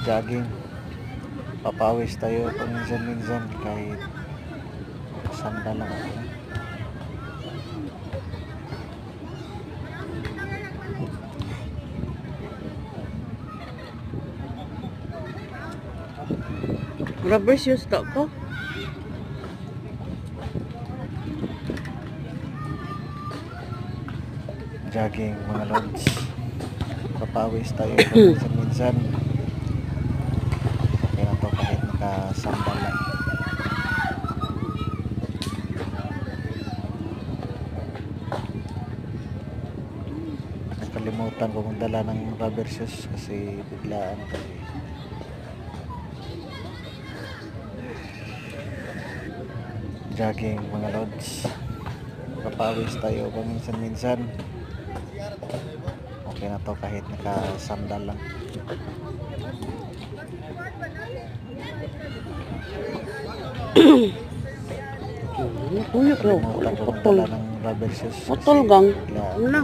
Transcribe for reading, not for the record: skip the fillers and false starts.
jogging. Papawis tayo paminsan-minsan kahit sandal lang ako. Rubber shoes to ko. Jogging mga lods. Papawis tayo paminsan-minsan. Okay na to kahit nakasandal lang. Nakalimutan ko kung dala ng rubber shoes kasi biglaan kasi. Jogging mga lods. Papawis tayo paminsan-minsan. Okay na to kahit nakasandal lang. Kuyok Nakalimutan ko kung dala ng rubber shoes kasi Putol gang. biglaan. Ano?